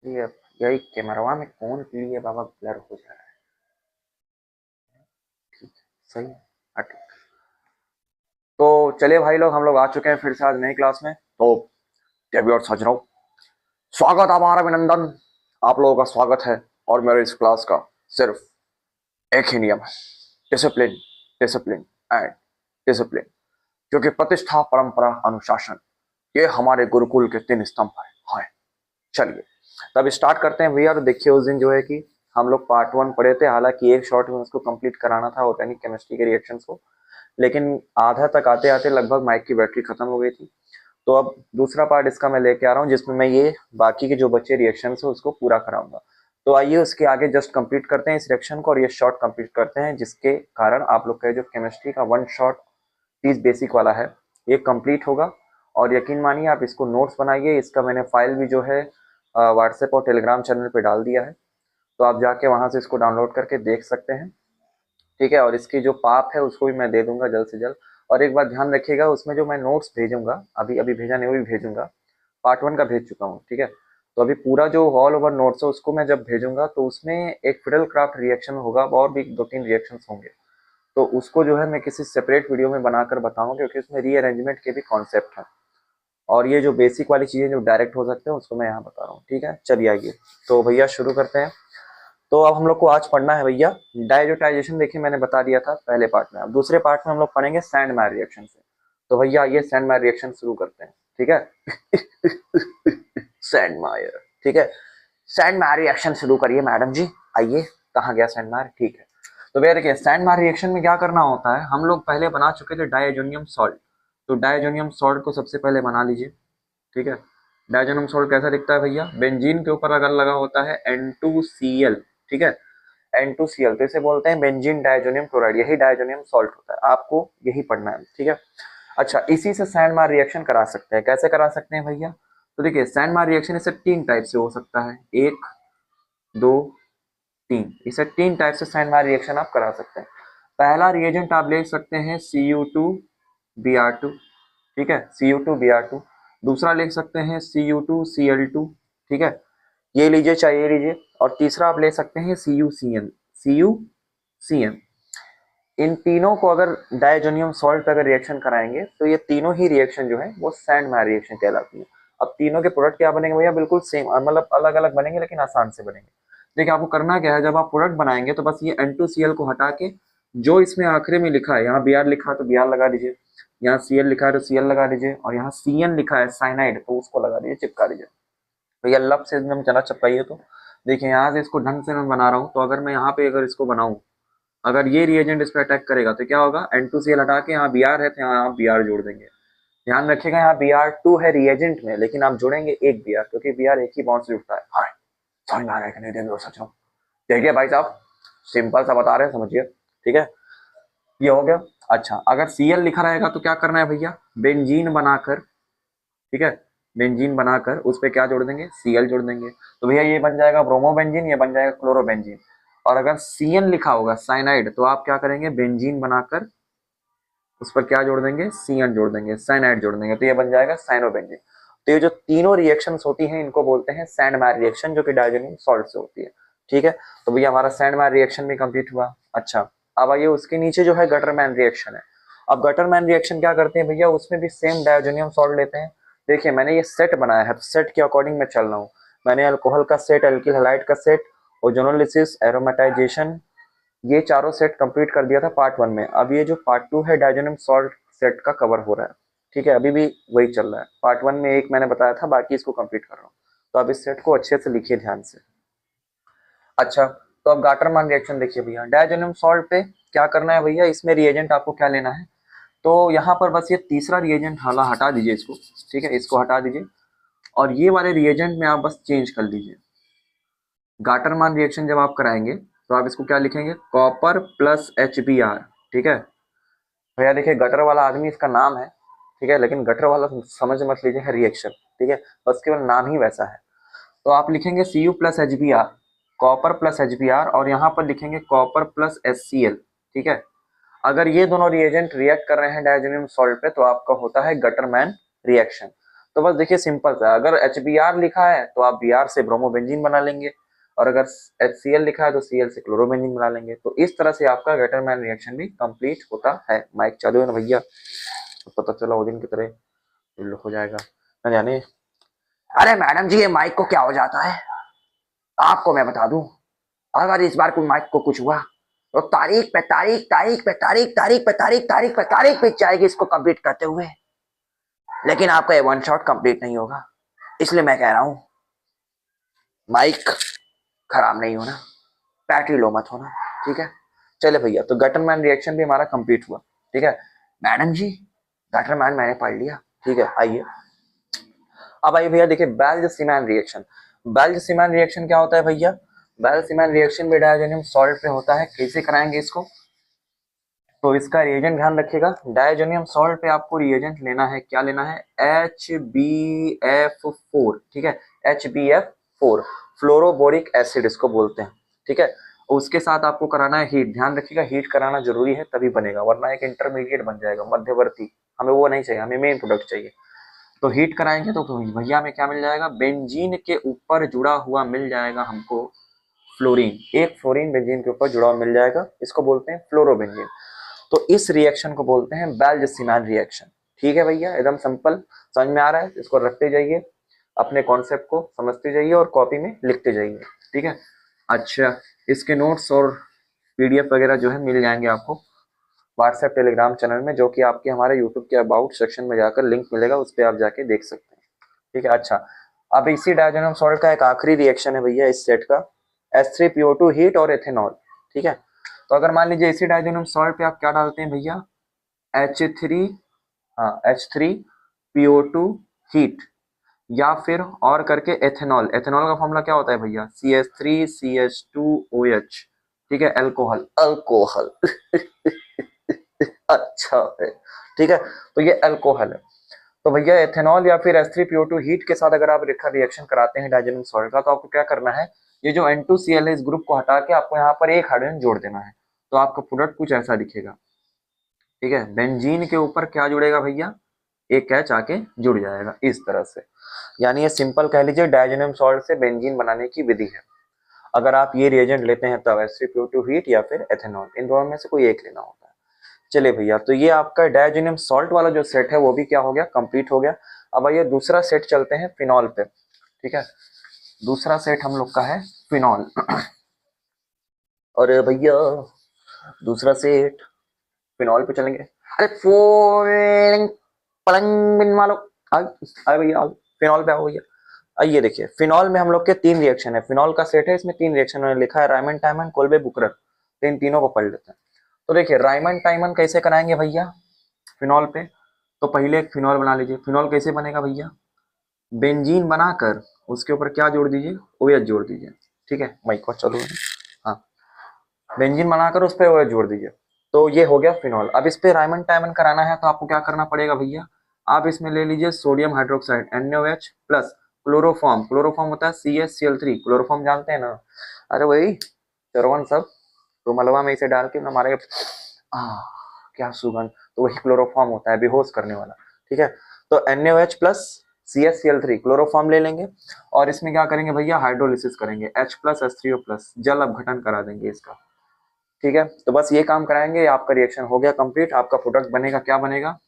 ये यही कैमरवा में कौन लिए बाबा ब्लर हो जा रहा है। ठीक है, सही है। हाँ, ठीक। तो चलिए भाई लोग, हम लोग आ चुके हैं फिर से आज नई क्लास में। तो डेब्यू और सज रहा हूँ, स्वागत हमारा अभिनंदन, आप लोगों का स्वागत है। और मेरे इस क्लास का सिर्फ एक ही नियम है, डिसिप्लिन, डिसिप्लिन एंड डिसिप्लिन। क्योंकि प्रतिष्ठा, परंपरा, अनुशासन, ये हमारे गुरुकुल के 3 स्तंभ है। हाँ, चलिए तब स्टार्ट करते हैं भैया। तो देखिए उस दिन जो है कि हम लोग पार्ट 1 पढ़े थे, हालांकि एक शॉर्ट में उसको कंप्लीट कराना था ऑर्गेनिक केमिस्ट्री के रिएक्शंस को, लेकिन आधा तक आते आते लगभग माइक की बैटरी खत्म हो गई थी। तो अब दूसरा पार्ट इसका मैं लेके आ रहा हूँ, जिसमें मैं ये बाकी के जो बच्चे रिएक्शंस है उसको पूरा कराऊंगा। तो आइए उसके आगे जस्ट कंप्लीट करते हैं इस रिएक्शन को, और ये शॉर्ट कंप्लीट करते हैं, जिसके कारण आप लोग का जो केमिस्ट्री का 1 शॉर्ट 30 बेसिक वाला है ये कंप्लीट होगा। और यकीन मानिए आप इसको नोट्स बनाइए, इसका मैंने फाइल भी जो है व्हाट्सएप और टेलीग्राम चैनल पे डाल दिया है, तो आप जाके वहां से इसको डाउनलोड करके देख सकते हैं। ठीक है, और इसकी जो पाप है उसको भी मैं दे दूंगा जल्द से जल्द। और एक बात ध्यान रखिएगा, उसमें जो मैं नोट्स भेजूंगा, अभी अभी भेजा नहीं, वो भी भेजूंगा, पार्ट 1 का भेज चुका हूँ। ठीक है, तो अभी पूरा जो ऑल ओवर नोट्स है उसको मैं जब भेजूंगा तो उसमें एक फिडल क्राफ्ट रिएक्शन होगा और भी 2-3 रिएक्शन होंगे। तो उसको जो है मैं किसी सेपरेट वीडियो में बनाकर बताऊंगा, क्योंकि उसमें रीअरेंजमेंट के भी कॉन्सेप्ट है। और ये जो बेसिक वाली चीजें जो डायरेक्ट हो सकते हैं उसको मैं यहाँ बता रहा हूँ। ठीक है, चलिए आइए तो भैया शुरू करते हैं। तो अब हम लोग को आज पढ़ना है भैया डायजोटाइजेशन। देखिए मैंने बता दिया था पहले पार्ट में, अब दूसरे पार्ट में हम लोग पढ़ेंगे सैंड मायर रिएक्शन से। तो भैया ये सैंड मायर रिएक्शन शुरू करते हैं। ठीक है सैंड मायर, ठीक है, सैंड मायर रिएक्शन शुरू करिए मैडम जी। आइए, कहाँ गया सैंड मायर। ठीक है, तो भैया देखिए सैंड मायर रिएक्शन में क्या करना होता है, हम लोग पहले बना चुके थे डायजोनियम सॉल्ट। तो डायजोनियम सॉल्ट को सबसे पहले बना लीजिए। ठीक है, डायजोनियम सॉल्ट कैसा दिखता है भैया, बेंजीन के ऊपर अगर लगा होता है N2Cl। ठीक है, N2Cl, तो इसे बोलते हैं बेंजीन डायजोनियम क्लोराइड, यही डायजोनियम सॉल्ट होता है, आपको यही पढ़ना है। ठीक है, अच्छा इसी से सैंड मार रिएक्शन करा सकते हैं, कैसे करा सकते हैं भैया। तो देखिए सैंड मार रिएक्शन इसे 3 टाइप से हो सकता है, 1 2 3, इसे 3 टाइप से सैंड मार रिएक्शन आप करा सकते हैं। पहला रिएजेंट आप ले सकते हैं Cu2Br2। ठीक है, Cu2Br2। दूसरा ले सकते हैं Cu2Cl2। ठीक है, ये लीजिए, चाहे ये लीजिए। और तीसरा आप ले सकते हैं CuCN, CuCN। इन तीनों को अगर डायजोनियम सॉल्ट पे अगर रिएक्शन कराएंगे तो ये तीनों ही रिएक्शन जो है वो सैंड मायर रिएक्शन कहलाती है। अब तीनों के प्रोडक्ट क्या बनेंगे भैया, बिल्कुल सेम, मतलब अलग अलग बनेंगे लेकिन आसान से बनेंगे। देखिए आपको करना क्या है, जब आप प्रोडक्ट बनाएंगे तो बस ये N2Cl को हटा के जो इसमें आखिरी में लिखा है, यहाँ Br लिखा है तो Br लगा दीजिए, यहाँ Cl लिखा है तो Cl लगा दीजिए, और यहाँ Cn लिखा है साइनाइड तो उसको लगा दीजिए, चिपका दीजिए। भैया लब से एकदम चला चपाइए। तो देखिए यहाँ से इसको ढंग से मैं बना रहा हूँ, तो अगर मैं यहाँ पे अगर इसको बनाऊं, अगर ये रिएजेंट इस पर अटैक करेगा तो क्या होगा, N2Cl हटा के यहाँ Br है तो यहाँ आप Br जोड़ देंगे। ध्यान रखिएगा यहाँ Br2 है रिएजेंट में, लेकिन आप जोड़ेंगे एक Br, क्योंकि Br एक ही बॉन्ड से जुड़ता है। हाँ, समझ में आ रहा है कि नहीं, देखो सच में। देखिए भाई साहब, सिंपल सा बता रहे हैं, समझिए। ठीक है, ये हो गया। अच्छा अगर Cl लिखा रहेगा तो क्या करना है भैया, बेंजीन बनाकर, ठीक है, बेंजीन बनाकर उस पर क्या जोड़ देंगे, Cl जोड़ देंगे। तो भैया ये बन जाएगा ब्रोमोबेंजीन, ये बन जाएगा क्लोरोबेंजीन। और अगर Cn लिखा होगा साइनाइड तो आप क्या करेंगे, बेंजीन बनाकर उस पर क्या जोड़ देंगे, Cn जोड़ देंगे, साइनाइड जोड़ देंगे, तो ये बन जाएगा साइनोबेंजीन। तो ये जो तीनों रिएक्शंस होती हैं इनको बोलते हैं सैंड मायर रिएक्शन, जो कि डायजोनियम सॉल्ट से होती है। ठीक है, तो भैया हमारा सैंड मायर रिएक्शन भी कंप्लीट हुआ। अच्छा अब आइए उसके नीचे जो है गटरमैन रिएक्शन है। अब गटरमैन रिएक्शन क्या करते हैं भैया, उसमें भी सेम डायजोनियम सॉल्ट लेते हैं। देखिए मैंने ये सेट बनाया है, तो सेट के अकॉर्डिंग मैं चल रहा हूँ। मैंने अल्कोहल का सेट, एल्किल हैलाइड का सेट, ओजोनोलिसिस, एरोमेटाइजेशन, ये चारों सेट कंप्लीट कर दिया था पार्ट 1 में। अब ये जो पार्ट 2 है डायजोनियम सॉल्ट सेट का कवर हो रहा है। ठीक है, अभी भी वही चल रहा है, पार्ट 1 में एक मैंने बताया था, बाकी इसको कंप्लीट कर रहा हूँ। तो अब इस सेट को अच्छे से लिखिए ध्यान से। अच्छा, तो अब गाटरमान रिएक्शन देखिए भैया, डायजोनियम सॉल्ट पे क्या करना है भैया, इसमें रिएजेंट आपको क्या लेना है। तो यहाँ पर बस ये तीसरा रिएजेंट हाला हटा दीजिए इसको। ठीक है, इसको हटा दीजिए, और ये वाले रिएजेंट में आप बस चेंज कर लीजिए। गाटरमान रिएक्शन जब आप कराएंगे तो आप इसको क्या लिखेंगे, कॉपर प्लस HBr। ठीक है भैया, देखिए गटर वाला आदमी इसका नाम है, ठीक है, लेकिन गटर वाला समझ मत लीजिए रिएक्शन। ठीक है, बस केवल नाम ही वैसा है। तो आप लिखेंगे Cu plus HBr, copper plus HBr, और यहाँ पर लिखेंगे कॉपर प्लस HCl। ठीक है, अगर ये दोनों रिएजेंट रिएक्ट कर रहे हैं डायजोनियम सॉल्ट पे तो आपका होता है गटरमैन रिएक्शन। तो बस देखिए सिंपल सा, अगर HBr लिखा है तो आप Br से ब्रोमोबेंजीन बना लेंगे, और अगर HCl लिखा है तो Cl से क्लोरोबेंजीन बना लेंगे। तो इस तरह से आपका गेटरमैन रिएक्शन भी कंप्लीट होता है। माइक चालू है ना भैया, तो पता चला वो दिन की तरह हो जाएगा ना जाने। अरे मैडम जी, ये माइक को क्या हो जाता है, आपको मैं बता दूं, अगर इस बार कोई माइक को कुछ हुआ तो तारीख पे तारीख, तारीख पे तारीख, तारीख पे तारीख, तारीख पे तारीख पे जाएगी इसको कंप्लीट करते हुए, लेकिन आपका ये वन शॉट कंप्लीट नहीं होगा। इसलिए मैं कह रहा हूं, माइक खराब नहीं होना, बैटरी लो मत होना, ठीक है। चले भैया, तो गटरमैन रिएक्शन भी हमारा कंप्लीट हुआ, ठीक है। मैडम जी, गटरमैन मैंने पढ़ लिया, ठीक है। आइए, अब आइए भैया देखिए, बेल्ज-सीमैन रिएक्शन। बेल्ज-सीमैन रिएक्शन क्या होता है भैया? बेल्ज-सीमैन रिएक्शन भी डायजोनियम सॉल्ट पे होता है। कैसे कराएंगे इसको? तो इसका रिएजेंट ध्यान रखिएगा, डायजोनियम सॉल्ट पे आपको रिएजेंट लेना है, क्या लेना है? HbF4, ठीक है, HbF4, फ्लोरोबोरिक एसिड इसको बोलते हैं, ठीक है। उसके साथ आपको कराना है हीट, ध्यान रखिएगा हीट कराना जरूरी है तभी बनेगा, वरना एक इंटरमीडिएट बन जाएगा, मध्यवर्ती। हमें वो नहीं चाहिए, हमें मेन प्रोडक्ट चाहिए। तो हीट कराएंगे तो भैया में क्या मिल जाएगा? बेंजीन के ऊपर जुड़ा हुआ मिल जाएगा हमको फ्लोरीन, एक फ्लोरीन बेंजीन के ऊपर जुड़ा हुआ मिल जाएगा, इसको बोलते हैं फ्लोरोबेंजीन। तो इस रिएक्शन को बोलते हैं बेल्ज-सीमैन रिएक्शन, ठीक है भैया, एकदम सिंपल, समझ में आ रहा है? इसको रखते जाइए, अपने कॉन्सेप्ट को समझते जाइए और कॉपी में लिखते जाइए, ठीक है। अच्छा, इसके नोट्स और PDF वगैरह जो है मिल जाएंगे आपको व्हाट्सएप टेलीग्राम चैनल में, जो कि आपके हमारे यूट्यूब के अबाउट सेक्शन में जाकर लिंक मिलेगा, उस पर आप जाके देख सकते हैं, ठीक है। अच्छा, अब इसी डायजोनियम सॉल्ट का एक आखिरी रिएक्शन है भैया इस सेट का, H3PO2 हीट और एथेनॉल, ठीक है। तो अगर मान लीजिए इसी डायजोनियम सॉल्ट पे आप क्या डालते हैं भैया? H3, हाँ H3PO2 हीट, या फिर और करके एथेनॉल। एथेनॉल का फॉर्मूला क्या होता है भैया? CH3CH2OH, ठीक है, अल्कोहल, अल्कोहल अच्छा है, ठीक है। तो ये अल्कोहल है। तो भैया एथेनॉल या फिर H3PO2 हीट के साथ अगर आप रिएक्शन कराते हैं डायजोनियम सॉल्ट का, तो आपको क्या करना है? ये जो N2Cl है, इस ग्रुप को हटा के आपको यहाँ पर एक हाइड्रोजन जोड़ देना है, तो आपका प्रोडक्ट कुछ ऐसा दिखेगा, ठीक है। बेंजीन के ऊपर क्या जुड़ेगा भैया? एक H आके जुड़ जाएगा इस तरह से। यानी ये सिंपल कह लीजिए डायजोनियम सॉल्ट से बेंजीन बनाने की विधि है। अगर आप ये रिएजेंट लेते हैं तब H3PO2 हीट या फिर एथेनॉल, इन दोनों में से कोई एक लेना होता है। चलिए भैया, तो ये आपका डायजोनियम सॉल्ट वाला जो सेट है वो भी क्या हो गया? कंप्लीट हो गया। अब आइए दूसरा सेट चलते हैं फिनॉल पे, ठीक है। दूसरा सेट हम लोग का है फिनॉल और भैया दूसरा सेट फिनॉल पे चलेंगे। अरे फोल्डिंग पलंग बिन वालो, आए भैया आओ, फिनॉल पे आओ भैया। आइए देखिए, फिनॉल में हम लोग के 3 रिएक्शन है, फिनॉल का सेट है, इसमें 3 रिएक्शन मैंने लिखा है, रायमंड, टाइमन, कोल्बे, बुकरर। तो इन तीनों को पढ़ लेते हैं। तो देखिए, रायमंड टाइमन कैसे कराएंगे भैया फिनॉल पे? तो पहले एक फिनॉल बना लीजिए। फिनॉल कैसे बनेगा भैया? बेंजीन बनाकर उसके ऊपर क्या जोड़ दीजिए? OH जोड़ दीजिए, ठीक है। माइक को चलो, हाँ, बेंजीन बनाकर उस पर OH जोड़ दीजिए, तो ये हो गया फिनॉल। अब इस पे रायमंड टाइमन कराना है तो आपको क्या करना पड़ेगा भैया? आप इसमें ले लीजिए sodium hydroxide NaOH plus chloroform, chloroform होता है CaCl3, क्लोरोफॉर्म जानते हैं ना? अरे वही चरवन सब, तो मलबा में इसे डाल के ना मारेंगे, क्या सुगंध, तो वही क्लोरोफॉर्म होता है, बेहोश करने वाला, ठीक है। तो NaOH प्लस CaCl3 क्लोरोफॉर्म ले लेंगे, और इसमें क्या करेंगे भैया? हाइड्रोलिसिस करेंगे, H प्लस H3O प्लस, जल अपघटन करा देंगे इसका, ठीक है। तो बस ये काम कराएंगे, आपका रिएक्शन हो गया कंप्लीट। आपका प्रोडक्ट बनेगा, क्या बनेगा?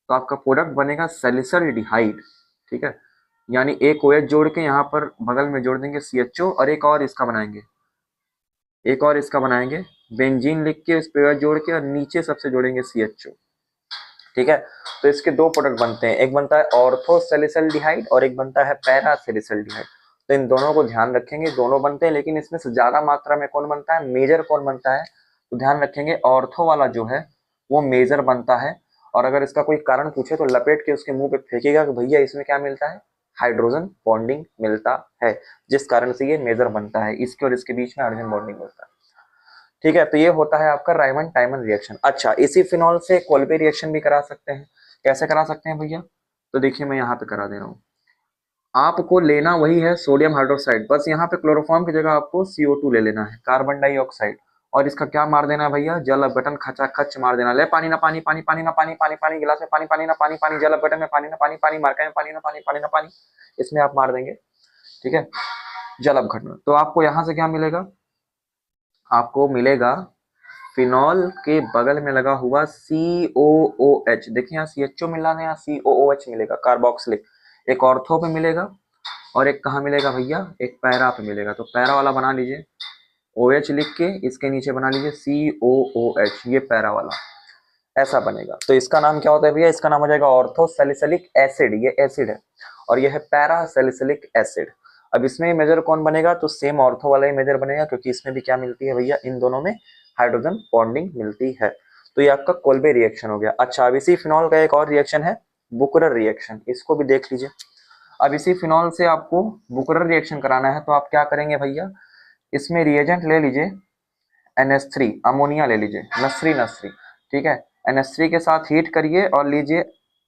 तो आपका प्रोडक्ट बनेगा सैलिसल्डिहाइड, ठीक है। यानी एक OH जोड़ के यहाँ पर बगल में जोड़ देंगे CHO, और एक और इसका बनाएंगे, एक और इसका बनाएंगे, बेंजीन लिख के इस पे OH जोड़ के, और नीचे सबसे जोड़ेंगे CHO, ठीक है। तो इसके 2 प्रोडक्ट बनते हैं, एक बनता है ऑर्थोसैलिसल्डिहाइड और एक बनता है पैरासैलिसल्डिहाइड। तो इन दोनों को ध्यान रखेंगे, दोनों बनते हैं, लेकिन इसमें से ज्यादा मात्रा में कौन बनता है? मेजर कौन बनता है? तो ध्यान रखेंगे, ऑर्थो वाला जो है वो मेजर बनता है। और अगर इसका कोई कारण पूछे तो लपेट के उसके मुंह पे फेंकेगा कि भैया इसमें क्या मिलता है? हाइड्रोजन बॉन्डिंग मिलता है, जिस कारण से ये मेजर बनता है, इसके और इसके बीच में हाइड्रोजन बॉन्डिंग मिलता है, ठीक है। तो ये होता है आपका रायमंड टाइमन रिएक्शन। अच्छा, इसी फिनॉल से कोल्बे रिएक्शन भी करा सकते हैं। कैसे करा सकते हैं भैया? तो देखिए मैं यहाँ पे करा दे रहा हूँ। आपको लेना वही है सोडियम हाइड्रोक्साइड, बस यहाँ पे क्लोरोफॉर्म की जगह आपको CO2 ले लेना है, कार्बन डाइऑक्साइड, और इसका क्या मार देना है भैया, जल अपघटन खचा खच मार देना। ले पानी ना पानी, पानी पानी ना पानी, पानी पानी गिलास में पानी, पानी ना पानी, पानी जल अपघटन में पानी ना पानी, पानी मार्का में पानी ना पानी, पानी ना पानी, इसमें आप मार देंगे। ठीक है, जल अपघटन। तो आपको यहाँ से क्या मिलेगा, आपको मिलेगा फिनॉल के बगल में लगा हुआ COOH। देखिए यहाँ CHO मिला ना, यहाँ COOH मिलेगा, कार्बोक्सिलिक। एक ऑर्थो पे मिलेगा और एक कहाँ मिलेगा भैया, एक पैरा पे मिलेगा। तो पैरा वाला बना लीजिए, OH लिख के इसके नीचे बना लीजिए COOH, ये पैरा वाला ऐसा बनेगा। तो इसका नाम क्या होता है भैया, इसका नाम हो जाएगा ऑर्थो सैलिसिलिक एसिड, ये एसिड है, और ये है पैरा सैलिसिलिक एसिड। अब इसमें मेजर कौन बनेगा, तो सेम ऑर्थो वाला ही मेजर बनेगा, क्योंकि इसमें भी क्या मिलती है भैया, इन दोनों में हाइड्रोजन बॉन्डिंग मिलती है। तो ये आपका कोल्बे रिएक्शन हो गया। अच्छा, अब इसी फिनॉल का एक और रिएक्शन है बुकरर रिएक्शन, इसको भी देख लीजिए। अब इसी फिनॉल से आपको बुकरर रिएक्शन कराना है, तो आप क्या करेंगे भैया, इसमें रिएजेंट ले लीजिए NH3, अमोनिया ले लीजिए, नस्री, ठीक है। NH3 के साथ हीट करिए और लीजिए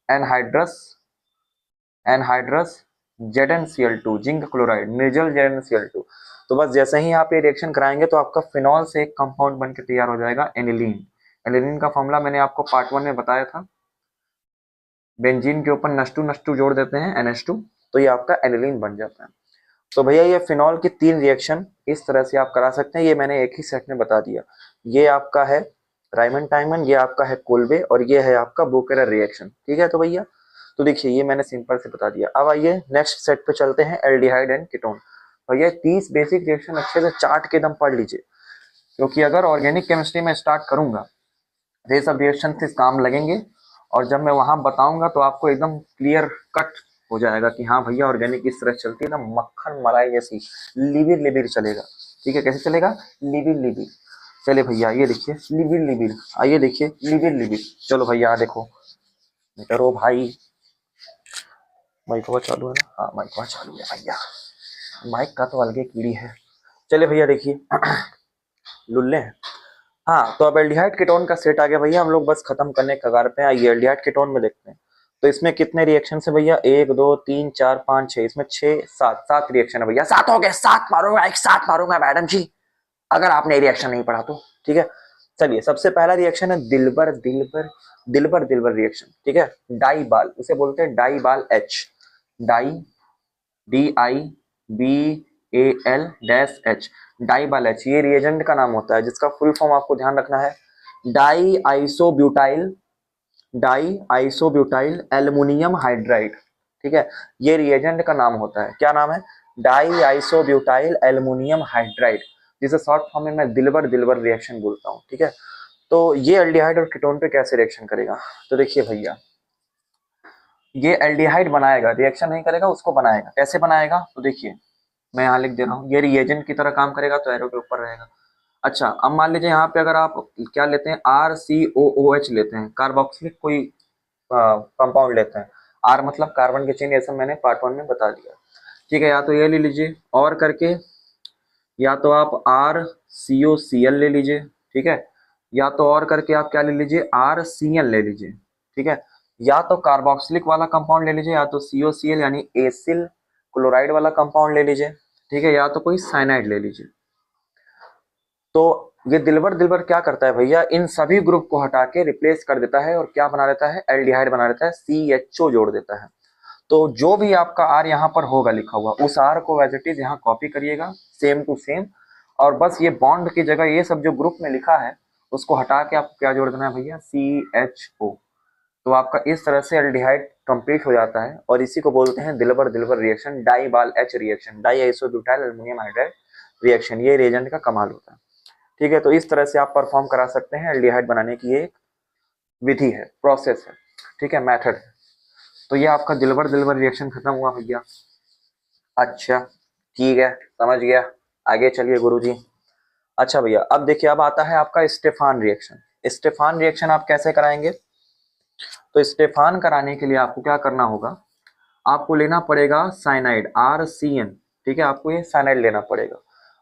एनहाइड्रस ZnCl2, जिंक क्लोराइड, निर्जल ZnCl2। तो बस जैसे ही आप ये रिएक्शन कराएंगे तो आपका फिनॉल से एक कंपाउंड बनकर तैयार हो जाएगा एनिलीन। एनिलीन का फॉर्मूला मैंने आपको पार्ट 1 में बताया था, बेंजीन के ऊपर नष्टू जोड़ देते हैं NH2, तो ये आपका एनिलीन बन जाता है। तो भैया ये फिनॉल की 3 रिएक्शन इस तरह से आप करा सकते हैं, ये मैंने एक ही सेट में बता दिया। ये आपका है राइमंड टाइमन, ये आपका है कोल्बे, और ये है आपका बुकेरर रिएक्शन। ठीक है, तो भैया तो देखिए ये मैंने सिंपल से बता दिया। अब आइए नेक्स्ट सेट पे चलते हैं, एल्डिहाइड एंड कीटोन। भैया 30 बेसिक रिएक्शन अच्छे से चार्ट के दम पढ़ लीजिए, क्योंकि अगर ऑर्गेनिक केमिस्ट्री में स्टार्ट करूंगा तो ये सब रिएक्शन से काम लगेंगे, और जब मैं वहां बताऊंगा तो आपको एकदम क्लियर कट हो जाएगा कि हाँ भैया ऑर्गेनिक इस तरह चलती है ना, मक्खन मलाई जैसी, लिबिर लिबिर चलेगा। ठीक है, कैसे चलेगा, लिबिर लिबिर। चले भैया ये देखिए लिबिर लिबिर, आइए देखिए लिबिर लिबिर। चलो भैया देखो, करो भाई, माइक चालू है ना, हाँ माइक चालू है भैया, माइक का तो अलग कीड़ी है। चले भैया देखिए लुल्ले हैं। हाँ, तो अब एल्डिहाइड कीटोन का सेट आ गया भैया, हम लोग बस खत्म करने के कगार पे हैं। आइए एल्डिहाइड कीटोन में देखते हैं। तो इसमें कितने रिएक्शन है भैया, 1 2 3 4 5 6, इसमें 6 7 रिएक्शन है भैया। 7 हो गए, 7 मारूंगा, एक 7 मारूंगा मैडम जी, अगर आपने रिएक्शन नहीं पढ़ा तो। ठीक है, चलिए सबसे पहला रिएक्शन है दिलबर दिलबर दिलबर दिलबर रिएक्शन। ठीक है, डाइबाल, उसे बोलते हैं डाइबाल H, डाई DIBAL-H, डाइबाल H, ये रिएजेंट का नाम होता है, जिसका फुल फॉर्म आपको ध्यान रखना है डाई आइसोब्यूटाइल एल्युमिनियम हाइड्राइड। ठीक है, ये रिएजेंट का नाम होता है, क्या नाम है, डाई आइसोब्यूटाइल एल्युमिनियम हाइड्राइड, जिसे शॉर्ट फॉर्म में मैं दिलबर दिलबर रिएक्शन बोलता हूँ। ठीक है, तो ये एल्डिहाइड और कीटोन पे कैसे रिएक्शन करेगा, तो देखिए भैया ये एल्डिहाइड बनाएगा, रिएक्शन नहीं करेगा, उसको बनाएगा। कैसे बनाएगा, तो देखिए मैं यहाँ लिख दे रहा हूँ, ये रिएजेंट की तरह काम करेगा, तो एरो के ऊपर रहेगा। अच्छा, अब मान लीजिए यहाँ पे अगर आप क्या लेते हैं, RCOOH लेते हैं, कार्बोक्सिलिक कोई कंपाउंड लेते हैं, R मतलब कार्बन के चेन, ये सब मैंने पार्ट 1 में बता दिया। ठीक है, या तो ये ले लीजिए और करके, या तो आप RCOCl ले लीजिए। ठीक है, या तो और करके आप क्या ले लीजिए, RCl ले लीजिए। ठीक है, या तो कार्बोक्सिलिक वाला कंपाउंड ले लीजिए, या तो COCl यानी एसिल क्लोराइड वाला कंपाउंड ले लीजिए। ठीक है, या तो कोई साइनाइड ले लीजिए। तो ये दिलबर दिलबर क्या करता है भैया, इन सभी ग्रुप को हटा के रिप्लेस कर देता है, और क्या बना देता है, एल्डिहाइड बना देता है, CHO जोड़ देता है। तो जो भी आपका R यहाँ पर होगा लिखा हुआ, उस R को एज इट इज यहाँ कॉपी करिएगा सेम टू सेम, और बस ये बॉन्ड की जगह ये सब जो ग्रुप में लिखा है उसको हटा के आपको क्या जोड़ देना है भैया, CHO। तो आपका इस तरह से एल्डिहाइड कंप्लीट हो जाता है, और इसी को बोलते हैं दिलबर दिलबर reaction, DIBAL H reaction, diisobutyl aluminium hydride reaction. ये रिएजेंट का कमाल होता है। ठीक है, तो इस तरह से आप परफॉर्म करा सकते हैं, एल्डिहाइड बनाने की ये एक विधि है, प्रोसेस है। ठीक है, मेथड है। तो ये आपका दिलबर दिलबर रिएक्शन खत्म हुआ भैया। अच्छा ठीक है, समझ गया, आगे चलिए गुरुजी। अच्छा भैया अब देखिए, अब आता है आपका स्टेफान रिएक्शन। स्टेफान रिएक्शन आप कैसे कराएंगे, तो स्टेफान कराने के लिए आपको क्या करना होगा, आपको लेना पड़ेगा साइनाइड RCN। ठीक है, आपको ये साइनाइड लेना पड़ेगा,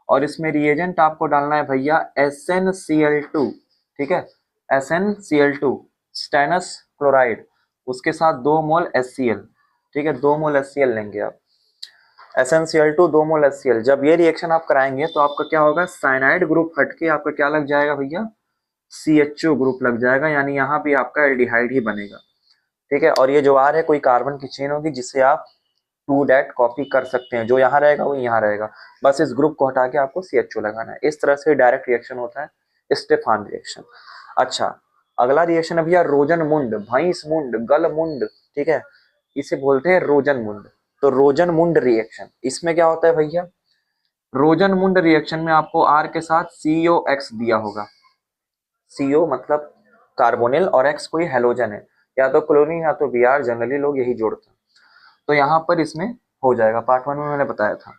और इसमें रिएजेंट आपको डालना है भैया SnCl2। ठीक है, SnCl2 स्टेनस क्लोराइड, उसके साथ 2 मोल HCl। ठीक है, 2 मोल HCl लेंगे आप। SnCl2 2 मोल HCl। जब ये रिएक्शन आप कराएंगे तो आपका क्या होगा, साइनाइड ग्रुप हटके आपका क्या लग जाएगा भैया, CHO ग्रुप लग जाएगा, यानी यहाँ भी आपका एल्डिहाइड ही बनेगा। ठीक है, और ये जो R है कोई कार्बन की चेन होगी जिससे आप टू डैट कॉपी कर सकते हैं, जो यहाँ रहेगा वो यहाँ रहेगा, बस इस ग्रुप को हटा के आपको CHO लगाना है। इस तरह से डायरेक्ट रिएक्शन होता है, स्टेफान रिएक्शन। अच्छा, अगला रिएक्शन है भैया रोजनमुंड, भैंस मुंड, गल मुंड, ठीक है, इसे बोलते हैं रोजनमुंड। तो रोजनमुंड रिएक्शन, इसमें क्या होता है भैया, रोजनमुंड रिएक्शन में आपको R के साथ COX दिया होगा। CO मतलब कार्बोनिल और X कोई हेलोजन है, या तो क्लोरीन या तो Br, जनरली लोग यही जोड़ते हैं। तो यहाँ पर इसमें हो जाएगा, पार्ट 1 में मैंने बताया था।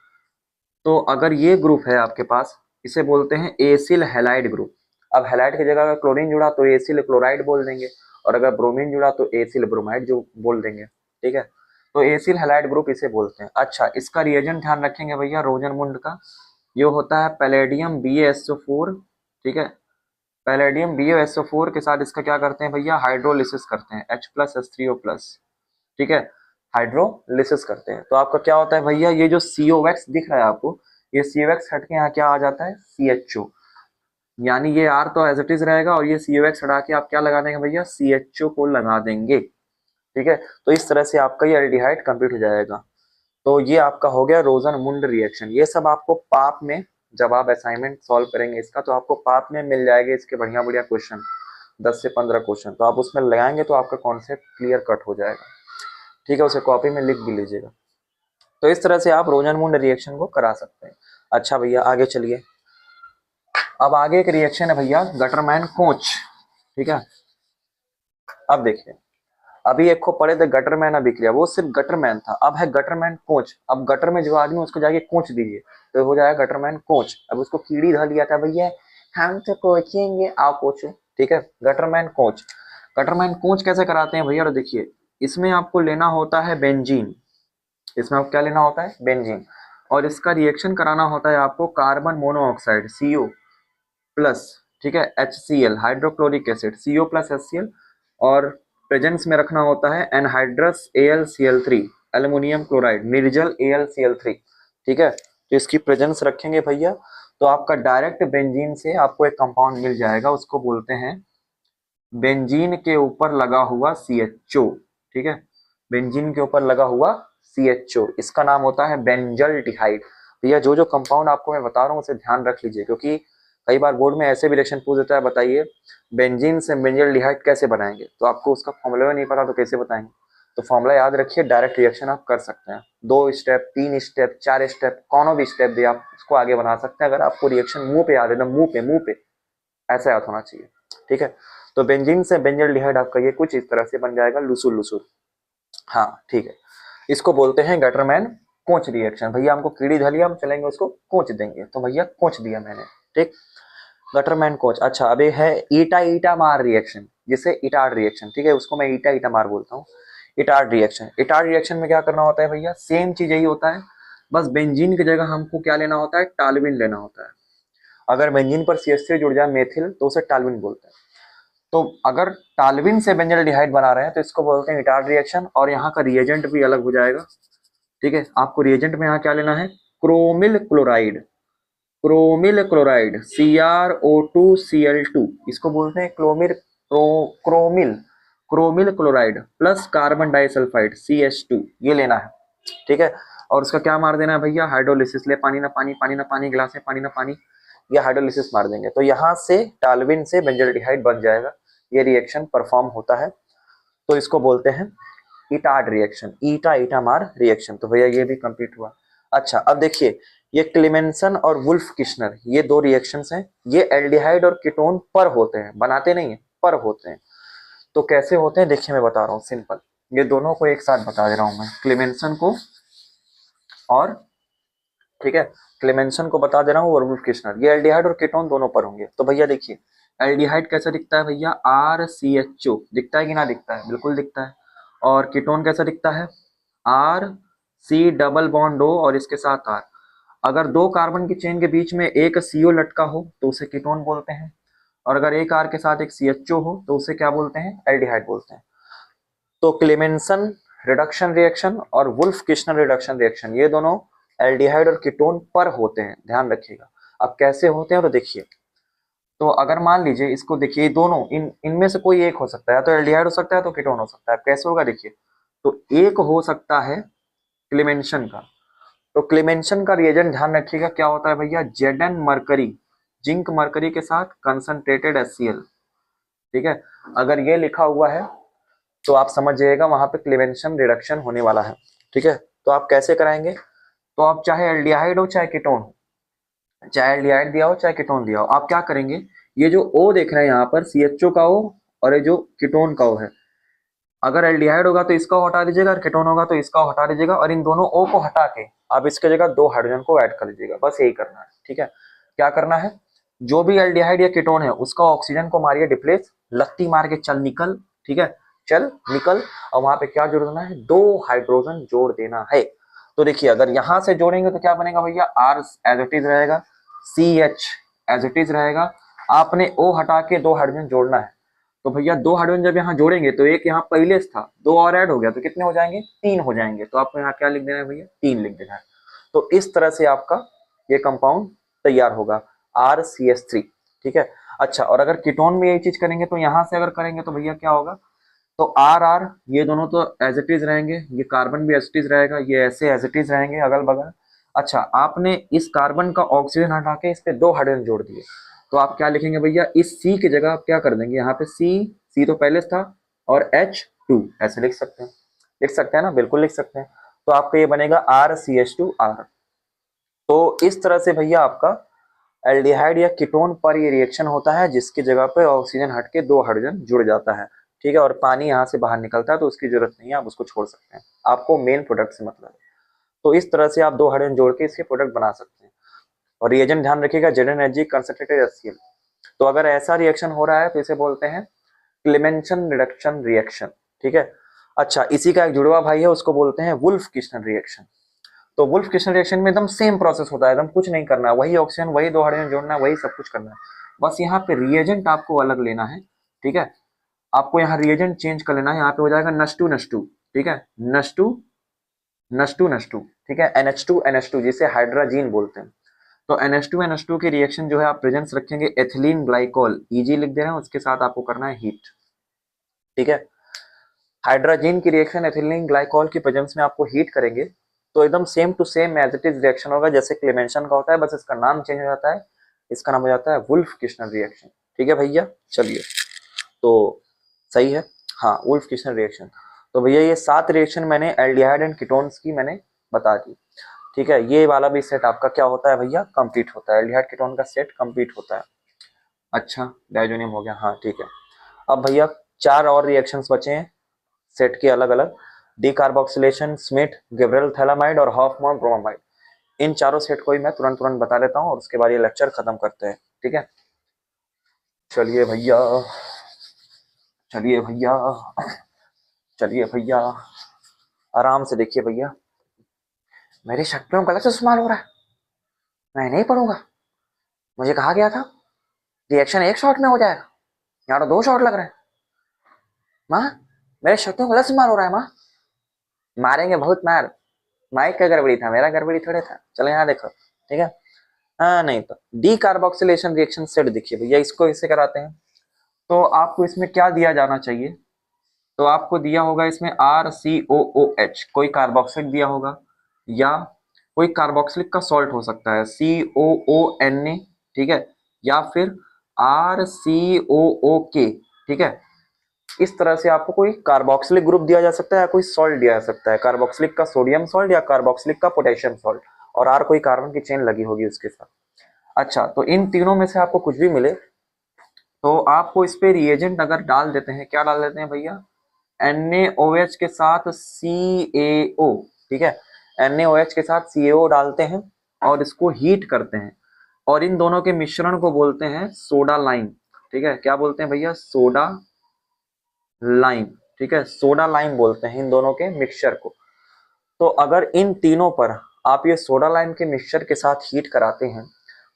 तो अगर ये ग्रुप है आपके पास, इसे बोलते हैं एसिल हैलाइड ग्रुप। अब हैलाइड की जगह अगर क्लोरीन जुड़ा तो एसिल क्लोराइड बोल देंगे, और अगर ब्रोमीन जुड़ा तो एसिल ब्रोमाइड जो बोल देंगे। ठीक है, तो एसिल हैलाइड ग्रुप इसे बोलते हैं। अच्छा, इसका रिएजेंट ध्यान रखेंगे भैया रोजनमुंड का, ये होता है पैलेडियम BaSO4। ठीक है, पैलेडियम BaSO4 के साथ इसका क्या करते हैं भैया, हाइड्रोलिसिस करते हैं, H+H3O+। ठीक है, हाइड्रोलिसिस करते हैं। तो आपका क्या होता है भैया, ये जो COX दिख रहा है आपको, ये COX हट के यहाँ क्या आ जाता है, CHO, यानी ये R तो एज इट इज रहेगा, और ये COX हटा के आप क्या लगा देंगे भैया, CHO को लगा देंगे। ठीक है, तो इस तरह से आपका ये एल्डिहाइड कंप्लीट हो जाएगा। तो ये आपका हो गया रोजनमुंड रिएक्शन। ये सब आपको पाप में, जब आप असाइनमेंट सॉल्व करेंगे इसका, तो आपको पाप में मिल जाएगा इसके बढ़िया बढ़िया क्वेश्चन, 10 से 15 क्वेश्चन, तो आप उसमें लगाएंगे तो आपका कॉन्सेप्ट क्लियर कट हो जाएगा। ठीक है, उसे कॉपी में लिख भी लीजिएगा। तो इस तरह से आप रोजनमुंड रिएक्शन को करा सकते हैं। अच्छा भैया आगे चलिए, अब आगे एक रिएक्शन है भैया गटरमैन कोच। ठीक है, अब देखिए, अभी एक को पढ़े थे गटरमैन, अभी किया वो सिर्फ गटरमैन था, अब है गटरमैन कोच। अब गटर में जो आदमी उसको जाके कोच दीजिए तो हो जाएगा गटरमैन कोच। अब उसको कीड़ी धर लिया था भैया, हम तो कोचेंगे, आओ कोचो। ठीक है, गटरमैन कोच। गटरमैन कोच कैसे कराते हैं भैया, और देखिए, इसमें आपको लेना होता है बेंजीन, इसमें आपको क्या लेना होता है, बेंजीन, और इसका रिएक्शन कराना होता है आपको कार्बन मोनोऑक्साइड CO प्लस, ठीक है, HCl hydrochloric acid, CO plus HCl, और प्रेजेंस में रखना होता है एनहाइड्रस AlCl3 एल्युमिनियम क्लोराइड, निर्जल AlCl3। ठीक है, तो इसकी प्रेजेंस रखेंगे भैया, तो आपका डायरेक्ट बेंजीन से आपको एक कंपाउंड मिल जाएगा, उसको बोलते हैं बेंजीन के ऊपर लगा हुआ CHO। ठीक है, बेंजीन के ऊपर लगा हुआ CHO, इसका नाम होता है बेंजल्डिहाइड। भैया जो जो कंपाउंड आपको मैं बता रहा हूँ उसे ध्यान रख लीजिए, क्योंकि कई बार बोर्ड में ऐसे भी रिएक्शन पूछ देता है, बताइए बेंजीन से बेंजल्डिहाइड कैसे बनाएंगे, तो आपको उसका फॉर्मूला नहीं पता तो कैसे बताएंगे। तो फॉर्मूला याद रखिए, डायरेक्ट रिएक्शन आप कर सकते हैं, 2 स्टेप 3 स्टेप 4 स्टेप, कौन भी स्टेप दे आप उसको आगे बना सकते हैं, अगर आपको रिएक्शन मुंह पे याद है, एकदम मुंह पे ऐसा याद होना चाहिए। ठीक है, तो बेंजीन से बेंजल्डिहाइड आपका ये कुछ इस तरह से बन जाएगा, लुसुल लुसुल। हाँ ठीक है, इसको बोलते हैं गटरमैन कोच रिएक्शन। भैया हमको कीड़ी धली, हम चलेंगे उसको कोच देंगे, तो भैया कोच दिया मैंने। ठीक, गटरमैन कोच। अच्छा, अब ये है ईटा ईटा मार रिएक्शन, जिसे इटार्ड रिएक्शन, ठीक है, उसको मैं ईटा ईटा मार बोलता हूँ। इटार्ड रिएक्शन, इटार्ड रिएक्शन में क्या करना होता है भैया, सेम चीज यही होता है, बस बेंजीन की जगह हमको क्या लेना होता है, टालविन लेना होता है। अगर बेंजीन पर CH3 जुड़ जाए मेथिल तो उसे टालविन बोलते हैं। तो अगर टालविन से बेंजल्डिहाइड बना रहे हैं तो इसको बोलते हैं इटार्ड रिएक्शन, और यहाँ का रिएजेंट भी अलग हो जाएगा। ठीक है, आपको रिएजेंट में यहाँ क्या लेना है, chromyl chloride, chromyl chloride CrO2Cl2, इसको बोलते हैं chromyl chromyl chloride plus carbon disulphide CH2, ये लेना है। ठीक है, और उसका क्या मार देना है भैया, हाइड्रोलिसिस, ले पानी ना पानी, पानी ना पानी, गिलास में पानी ना पानी, या हाइड्रोलिसिस मार देंगे, तो यहाँ से टालविन से बेंजल्डिहाइड बन जाएगा। ये रिएक्शन परफॉर्म होता है, तो इसको बोलते हैं इटार्ड रिएक्शन, ईटा ईटा मार रिएक्शन। तो भैया ये भी कंप्लीट हुआ। अच्छा, अब देखिए, ये क्लेमेंसन और वुल्फ किश्नर, ये 2 रिएक्शंस हैं, ये एल्डिहाइड और कीटोन पर होते हैं, बनाते नहीं है, पर होते हैं। तो कैसे होते हैं देखिए, मैं बता रहा हूँ सिंपल, ये दोनों को एक साथ बता दे रहा हूँ मैं, क्लेमेंसन को और, ठीक है, क्लेमेंसन को बता दे रहा हूँ और वुल्फ किश्नर, ये एल्डिहाइड और कीटोन दोनों पर होंगे। तो भैया देखिए, एल्डिहाइड कैसा दिखता है भैया, RCHO दिखता है कि ना दिखता है, बिल्कुल दिखता है। और कीटोन कैसा दिखता है, RC डबल बॉन्ड O और इसके साथ R। अगर 2 कार्बन की चेन के बीच में एक CO लटका हो तो उसे कीटोन बोलते हैं, और अगर एक R के साथ एक CHO हो तो उसे क्या बोलते हैं, एल्डिहाइड बोलते हैं। तो क्लेमेंसन रिडक्शन रिएक्शन और वुल्फ किश्नर रिडक्शन रिएक्शन, ये दोनों एल्डिहाइड और कीटोन पर होते हैं, ध्यान रखिएगा। अब कैसे होते हैं तो देखिए, तो अगर मान लीजिए इसको देखिए, दोनों इनमें से कोई एक हो सकता है, तो एल्डिहाइड हो सकता है तो कीटोन हो सकता है। कैसे होगा देखिए, तो एक हो सकता है क्लेमेंशन का, तो क्लेमेंशन का रिएजेंट ध्यान रखिएगा क्या होता है भैया, Zn मरकरी, जिंक मरकरी के साथ कंसंट्रेटेड HCl, ठीक है। अगर ये लिखा हुआ है तो आप समझ जाइएगा वहां पे क्लेमेंशन रिडक्शन होने वाला है, ठीक है। तो आप कैसे कराएंगे, तो आप चाहे एल्डिहाइड हो चाहे कीटोन हो, चाहे एल्डिहाइड दिया हो चाहे कीटोन दिया हो, आप क्या करेंगे, ये जो O देख रहे हैं यहाँ पर CHO का O और ये जो कीटोन का O है, अगर एल्डिहाइड होगा तो इसका हटा दीजिएगा और कीटोन होगा तो इसका हटा दीजिएगा, और इन दोनों O को हटा के आप इसके जगह 2 हाइड्रोजन को ऐड कर लीजिएगा, बस यही करना है, ठीक है। क्या करना है, जो भी एल्डिहाइड या कीटोन है उसका ऑक्सीजन को मारिए डिप्लेस, लत्ती मार के चल निकल, ठीक है, चल निकल, और वहां पे क्या जोड़ देना है, 2 हाइड्रोजन जोड़ देना है। तो देखिए अगर यहां से जोड़ेंगे तो क्या बनेगा भैया, R एज इट इज रहेगा, CH एज इट इज रहेगा, आपने O हटा के 2 हाइड्रोजन जोड़ना है। तो भैया 2 हाइड्रोजन जब यहाँ जोड़ेंगे तो एक यहाँ पहले था, 2 और ऐड हो गया तो कितने हो जाएंगे, 3 हो जाएंगे। तो आपको यहाँ क्या लिख देना है भैया, 3 लिख देना है। तो इस तरह से आपका ये कंपाउंड तैयार होगा RCH3, ठीक है। अच्छा, और अगर कीटोन में यही चीज करेंगे तो यहाँ से अगर करेंगे तो भैया क्या होगा, तो RR ये दोनों तो एज इट इज रहेंगे, ये कार्बन भी एज इट इज रहेगा, ये ऐसे एज इट इज रहेंगे अगल बगल। अच्छा, आपने इस कार्बन का ऑक्सीजन हटा के इस पे 2 हाइड्रोजन जोड़ दिए, तो आप क्या लिखेंगे भैया, इस C की जगह आप क्या कर देंगे, यहाँ पे C तो पहले था और H2 ऐसे लिख सकते हैं ना, बिल्कुल लिख सकते हैं। तो आपका ये बनेगा RCH2R। तो इस तरह से भैया आपका एल्डिहाइड या कीटोन पर ये रिएक्शन होता है, जिसकी जगह पे ऑक्सीजन हट के 2 हाइड्रोजन जुड़ जाता है, ठीक है, और पानी यहाँ से बाहर निकलता है तो उसकी जरूरत नहीं है, आप उसको छोड़ सकते हैं, आपको मेन प्रोडक्ट से मतलब है। तो इस तरह से आप 2 हाइड्रोजन जोड़ के इसके प्रोडक्ट बना सकते हैं। और रिएजेंट ध्यान रखिएगा, ZnHg कंसंट्रेटेड HCl। तो अगर ऐसा रिएक्शन हो रहा है तो इसे बोलते हैं क्लेमेंशन रिडक्शन रिएक्शन, ठीक है। अच्छा, इसी का एक जुड़वा भाई है, उसको बोलते हैं वुल्फ किस्टन रिएक्शन। तो वुल्फ किस्टन रिएक्शन में एकदम सेम प्रोसेस होता है, एकदम कुछ नहीं करना है, वही ऑक्सीजन वही 2 हाइड्रोजन जोड़ना है, वही सब कुछ करना है, बस यहाँ पे रिएजेंट आपको अलग लेना है, ठीक है। आपको यहाँ रिएजेंट चेंज कर लेना है, यहाँ पे हो जाएगा N2N2, ठीक है, N2N2, ठीक है, NH2NH2 जिसे हाइड्राजीन बोलते हैं। तो NH2NH2 की रिएक्शन जो है आप प्रेजेंस रखेंगे एथिलीन ग्लाइकोल, EG लिख दे रहे हैं, उसके साथ आपको करना है हीट, ठीक है। हाइड्राजीन की रिएक्शन एथिलीन ग्लाइकोल की प्रेजेंस में आपको हीट करेंगे तो एकदम same to same as it is reaction होगा जैसे क्लेमेंशन का होता है, बस इसका नाम चेंज हो जाता है, इसका नाम हो जाता है वुल्फ किस्टन रिएक्शन, ठीक है भैया। चलिए, तो सही है, हाँ, वुल्फ किस्टन रिएक्शन। तो भैया ये 7 रिएक्शन मैंने एल्डिहाइड एंड कीटोन्स की मैंने बता दी, ठीक है। ये वाला भी सेट आपका क्या होता है भैया, कंप्लीट होता है, एल्डिहाइड कीटोन का सेट कंप्लीट होता है। अच्छा, डायजोनियम हो गया, हाँ ठीक है। अब भैया 4 और रिएक्शंस बचे हैं सेट के अलग अलग, डीकार्बोक्सिलेशन, स्मिथ, गिब्रेल थैलामाइड और हॉफमैन ब्रोमामाइड। इन चारों सेट को ही मैं तुरंत बता देता हूँ और उसके बाद ये लेक्चर खत्म करते हैं, ठीक है। चलिए भैया, चलिए भैया, चलिए भैया, आराम से देखिए भैया, मेरे शक पे गलत इस्तेमाल हो रहा है, मैं नहीं पढ़ूंगा, मुझे कहा गया था रिएक्शन 1 शॉट में हो जाएगा, यहाँ तो 2 शॉट लग रहे हैं। माँ, मेरे शक पे गलत इस्तेमाल हो रहा है माँ, मारेंगे बहुत मार, माइक का गड़बड़ी था, मेरा गड़बड़ी थोड़े था। चलो यहाँ देखो, ठीक है, हाँ नहीं तो डीकार्बोक्सिलेशन रिएक्शन सेट देखिए भैया, इसको इससे कराते हैं। तो आपको इसमें क्या दिया जाना चाहिए, तो आपको दिया होगा इसमें RCOOH, कोई कार्बोक्सिलिक दिया होगा या कोई कार्बोक्सिलिक का सॉल्ट हो सकता है COONA, ठीक है, या फिर RCOOK, ठीक है। इस तरह से आपको कोई कार्बोक्सिलिक ग्रुप दिया जा सकता है या कोई सॉल्ट दिया जा सकता है, कार्बोक्सिलिक का सोडियम सॉल्ट या कार्बोक्सिलिक का पोटेशियम सॉल्ट, और R कोई कार्बन की चेन लगी होगी उसके साथ। अच्छा, तो इन तीनों में से आपको कुछ भी मिले तो आपको इस पे रिएजेंट अगर डाल देते हैं, क्या डाल देते हैं भैया, NaOH के साथ CaO, ठीक है, NaOH के साथ CaO डालते हैं और इसको हीट करते हैं, और इन दोनों के मिश्रण को बोलते हैं सोडा लाइम, ठीक है। क्या बोलते हैं भैया, सोडा लाइम, ठीक है, सोडा लाइम बोलते हैं इन दोनों के मिक्सचर को। तो अगर इन तीनों पर आप ये सोडा लाइम के मिक्सचर के साथ हीट कराते हैं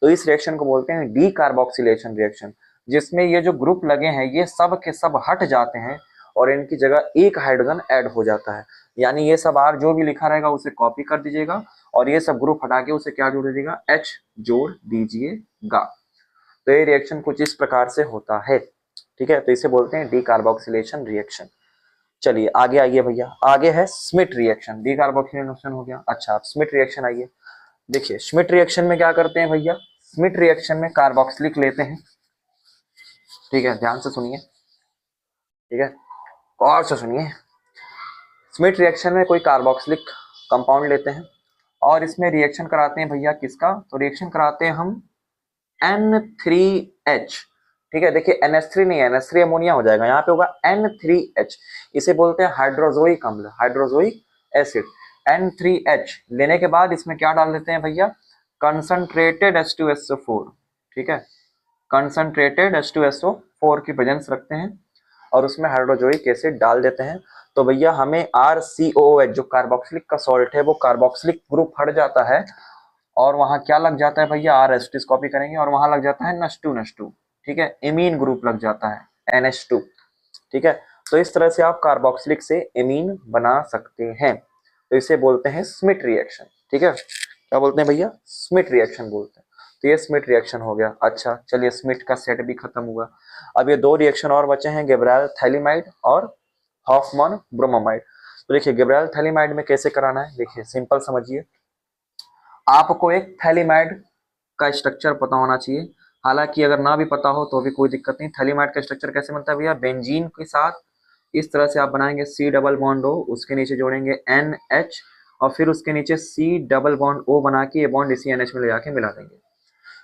तो इस रिएक्शन को बोलते हैं डीकार्बोक्सिलेशन रिएक्शन, जिसमें ये जो ग्रुप लगे हैं ये सब के सब हट जाते हैं और इनकी जगह 1 हाइड्रोजन ऐड हो जाता है। यानी ये सब R जो भी लिखा रहेगा उसे कॉपी कर दीजिएगा और ये सब ग्रुप हटा के उसे क्या जोड़ दीजिएगा, H जोड़ दीजिएगा। तो ये रिएक्शन कुछ इस प्रकार से होता है, ठीक है। तो इसे बोलते हैं डी कार्बोक्सिलेशन रिएक्शन। चलिए आगे आइए भैया, आगे है स्मिट रिएक्शन। डी कार्बोक्सिलेशन हो गया। अच्छा अब स्मिट रिएक्शन आइए। देखिए स्मिट रिएक्शन में क्या करते हैं भैया, स्मिट रिएक्शन में कार्बोक्सिलिक लेते हैं, ठीक है, ध्यान से सुनिए, ठीक है, और से सुनिए। स्मिट रिएक्शन में कोई कार्बोक्सिलिक कंपाउंड लेते हैं और इसमें रिएक्शन कराते हैं भैया किसका, तो रिएक्शन कराते हैं हम N3H, ठीक है। देखिए NH3 नहीं, NH3 अमोनिया हो जाएगा, यहाँ पे होगा N3H। इसे बोलते हैं हाइड्रोजोइक अम्ल, हाइड्रोजोइक एसिड। N3H लेने के बाद इसमें क्या डाल देते हैं भैया, कंसंट्रेटेड H2SO4, ठीक है, कंसंट्रेटेड H2SO4 की प्रेजेंस रखते हैं और उसमें हाइड्रोजोइक एसिड डाल देते हैं। तो भैया हमें RCOOH जो कार्बोक्सिलिक का सॉल्ट है वो कार्बोक्सिलिक ग्रुप हट जाता है और वहां क्या लग जाता है भैया, R कॉपी करेंगे और वहां लग जाता है NH2, ठीक है, एमीन ग्रुप लग जाता है NH2, ठीक है। तो इस तरह से आप कार्बोक्सिलिक से एमीन बना सकते हैं। तो इसे बोलते हैं स्मिट रिएक्शन, ठीक है। क्या बोलते हैं भैया, स्मिट रिएक्शन बोलते हैं। तो ये स्मिट रिएक्शन हो गया। अच्छा चलिए स्मिट का सेट भी खत्म हुआ। अब ये दो रिएक्शन और बचे हैं, गिब्रायल थैलीमाइड और हॉफमैन ब्रोमोमाइड। तो देखिए गिब्रायल थैलीमाइड में कैसे कराना है, देखिए सिंपल समझिए। आपको एक थैलीमाइड का स्ट्रक्चर पता होना चाहिए, हालांकि अगर ना भी पता हो तो भी कोई दिक्कत नहीं। थैलीमाइड का स्ट्रक्चर कैसे बनता है भैया, बेंजीन के साथ इस तरह से आप बनाएंगे C डबल बॉन्ड O, उसके नीचे जोड़ेंगे NH और फिर उसके नीचे C डबल बॉन्ड O बना के ये बॉन्ड इसी NH में ले जाके मिला देंगे।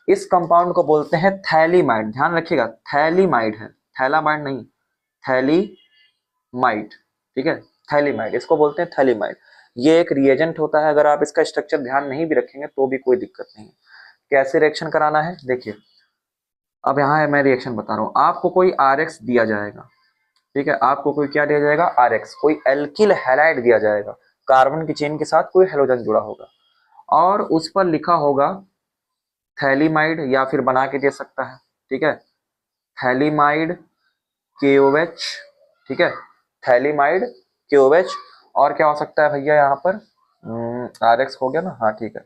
इस कंपाउंड को बोलते हैं थैलीमाइड, ध्यान रखिएगा थैलीमाइड है, थैलामाइड नहीं, थैलीमाइड, ठीक है, थैलीमाइड, इसको बोलते हैं थैलीमाइड। ये एक रिएजेंट होता है, अगर आप इसका स्ट्रक्चर ध्यान नहीं भी रखेंगे तो भी कोई दिक्कत नहीं है। कैसे रिएक्शन कराना है देखिए, अब यहाँ मैं रिएक्शन बता रहा हूँ। आपको कोई RX दिया जाएगा, ठीक है, आपको कोई क्या दिया जाएगा, RX, कोई एल्किल हैलाइड दिया जाएगा, कार्बन की चेन के साथ कोई हेलोजन जुड़ा होगा और उस पर लिखा होगा थैलीमाइड, या फिर बना के दे सकता है, ठीक है, थैलीमाइड KOH, ठीक है, थैलीमाइड KOH। और क्या हो सकता है भैया यहाँ पर, RX हो गया ना, हाँ ठीक है,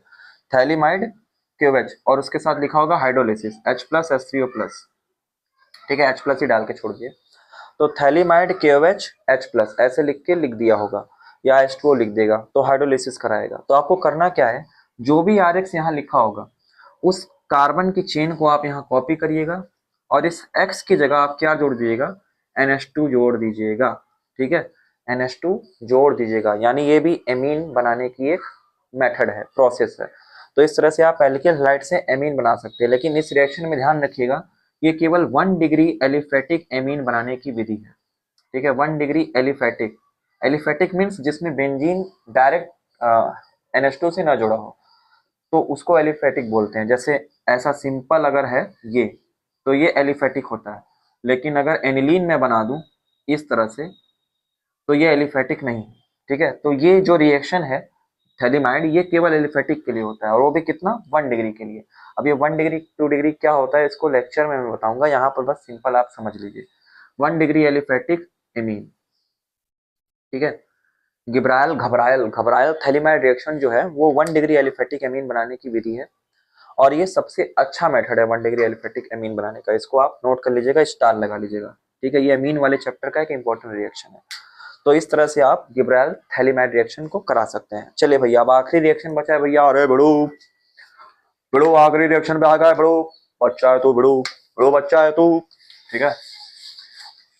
थैलीमाइड KOH और उसके साथ लिखा होगा हाइड्रोलिसिस H+H3O+, ठीक है, H+ ही डाल के छोड़ दिए। तो थैलीमाइड KOH H+ ऐसे लिख के लिख दिया होगा या H2O लिख देगा तो हाइड्रोलिसिस कराएगा। तो आपको करना क्या है, जो भी RX यहाँ लिखा होगा उस कार्बन की चेन को आप यहाँ कॉपी करिएगा और इस X की जगह आप क्या जोड़ दीजिएगा, NH2 जोड़ दीजिएगा, ठीक है, NH2 जोड़ दीजिएगा। यानी ये भी एमीन बनाने की एक मेथड है, प्रोसेस है। तो इस तरह से आप एल्किल हैलाइड से एमीन बना सकते हैं। लेकिन इस रिएक्शन में ध्यान रखिएगा ये केवल 1 डिग्री एलिफेटिक एमीन बनाने की विधि है, ठीक है, 1 डिग्री एलिफेटिक। एलिफेटिक मीन्स जिसमें बेंजीन डायरेक्ट NH2 से ना जुड़ा हो तो उसको एलिफेटिक बोलते हैं। जैसे ऐसा सिंपल अगर है ये तो ये एलिफेटिक होता है, लेकिन अगर एनिलीन में बना दूं इस तरह से तो ये एलिफेटिक नहीं, ठीक है। तो ये जो रिएक्शन है थैलीमाइड ये केवल एलिफेटिक के लिए होता है और वो भी कितना, 1 डिग्री के लिए। अब ये 1 डिग्री 2 डिग्री क्या होता है इसको लेक्चर में मैं बताऊंगा, यहाँ पर बस सिंपल आप समझ लीजिए 1 डिग्री एलिफेटिक एमीन, ठीक है। गिब्रायल घबरायल घबरायल थैलीमाइड रिएक्शन जो है वो 1 डिग्री एलिफेटिक एमीन बनाने की विधि है और ये सबसे अच्छा मेथड है 1 डिग्री एलिफेटिक एमीन बनाने का। इसको आप नोट कर लीजिएगा, स्टार लगा लीजिएगा, ठीक है। ये एमीन वाले चैप्टर का एक इंपॉर्टेंट रिएक्शन है। तो इस तरह से आप गिब्रायल थैलीमाइड रिएक्शन को करा सकते हैं। चलिए भैया अब आखिरी रिएक्शन बचा है भैया, अरे बड़ो बड़ो आखिरी रिएक्शन पे आ गया, बड़ो बच्चा है तू, बड़ो बड़ो बच्चा है तू, ठीक है,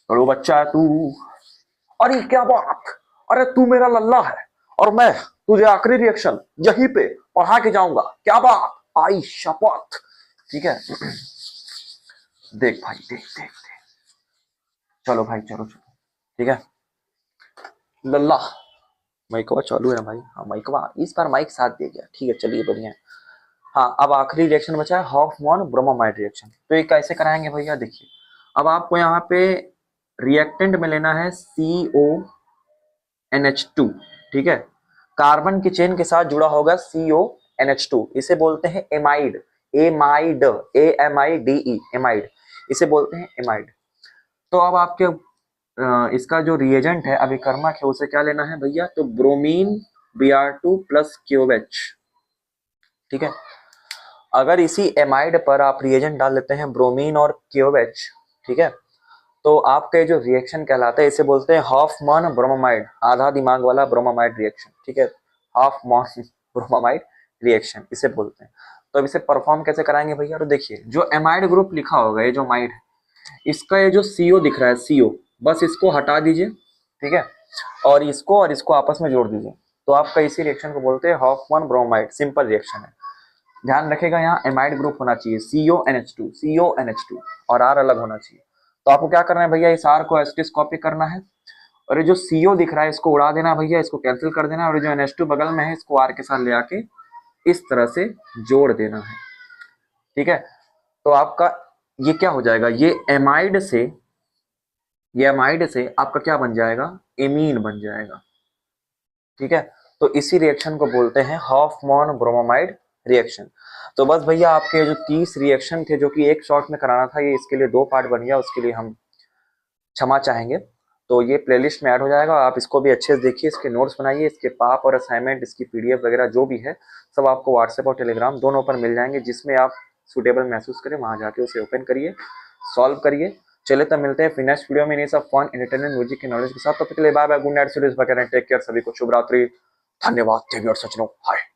बड़ो बच्चा है तू। अरे क्या बात, अरे तू मेरा लल्ला है और मैं तुझे आखिरी रिएक्शन यहीं पे पढ़ा के जाऊंगा, क्या बात, आई शपथ, ठीक है। देख भाई देख देख देख, चलो भाई चलो चलो, ठीक है, लल्ला माइकवा चालू है ना भाई, हाँ माइकवा इस बार माइक साथ दे गया, ठीक है, चलिए बढ़िया। हाँ अब आखिरी रिएक्शन बचा है हॉफमैन ब्रोमोमाइड रिएक्शन। तो ये कैसे कराएंगे भैया, देखिए अब आपको यहाँ पे रिएक्टेंट में लेना है CONH2, ठीक है, कार्बन की चेन के साथ जुड़ा होगा CONH2, इसे बोलते हैं एमाइड, एमाइड AMIDE एमाइड, इसे बोलते हैं एमाइड। तो अब आपके इसका जो रिएजेंट है अभिकर्मक है उसे क्या लेना है भैया, तो ब्रोमीन Br2 + KOH, ठीक है। अगर इसी एमाइड पर आप रिएजेंट डाल देते हैं ब्रोमीन और KOH, ठीक है, तो आपका ये जो रिएक्शन कहलाता है इसे बोलते हैं हॉफमैन ब्रोमामाइड, आधा दिमाग वाला ब्रोमामाइड रिएक्शन, ठीक है, हॉफमैन ब्रोमामाइड रिएक्शन इसे बोलते हैं। तो अब इसे परफॉर्म कैसे कराएंगे भैया, तो देखिए जो एमाइड ग्रुप लिखा होगा, ये जो माइड है, इसका ये जो CO दिख रहा है CO, बस इसको हटा दीजिए, ठीक है, और इसको आपस में जोड़ दीजिए, तो आपका इसी रिएक्शन को बोलते हैं हॉफमैन ब्रोमाइड, सिंपल रिएक्शन है। ध्यान रखेगा यहाँ एमाइड ग्रुप होना चाहिए, CONH2 और R अलग होना चाहिए। तो आपको क्या करना है भैया, इस R को एस्टिस कॉपी करना है, और ये जो CO दिख रहा है इसको उड़ा देना भैया, इसको कैंसिल कर देना, और जो NH2 बगल में है इसको R के साथ ले आके इस तरह से जोड़ देना है, ठीक है। तो आपका ये क्या हो जाएगा, ये एमाइड से आपका क्या बन जाएगा, एमीन बन जाएगा, ठीक है। तो इसी रिएक्शन को बोलते हैं हॉफमैन ब्रोमामाइड रिएक्शन। तो बस भैया आपके जो 30 रिएक्शन थे जो कि एक शॉट में कराना था, ये इसके लिए 2 पार्ट बन गया, उसके लिए हम क्षमा चाहेंगे। तो ये प्लेलिस्ट में ऐड हो जाएगा, आप इसको भी अच्छे से देखिए, इसके नोट्स बनाइए, इसके पाप और असाइनमेंट, इसकी PDF वगैरह जो भी है सब आपको व्हाट्सएप और टेलीग्राम दोनों पर मिल जाएंगे, जिसमें आप सुटेबल महसूस करें वहां जाके उसे ओपन करिए, सॉल्व करिए। चले तब मिलते हैं फिर नेक्स्ट वीडियो में, नहीं सब फन एंटरटेनमेंट म्यूजिक के नॉलेज के साथ। तो तब तक के लिए bye bye, good night, Suresh वगैरह, टेक केयर, सभी को शुभ रात्रि, धन्यवाद, जय और सचनो, हाय।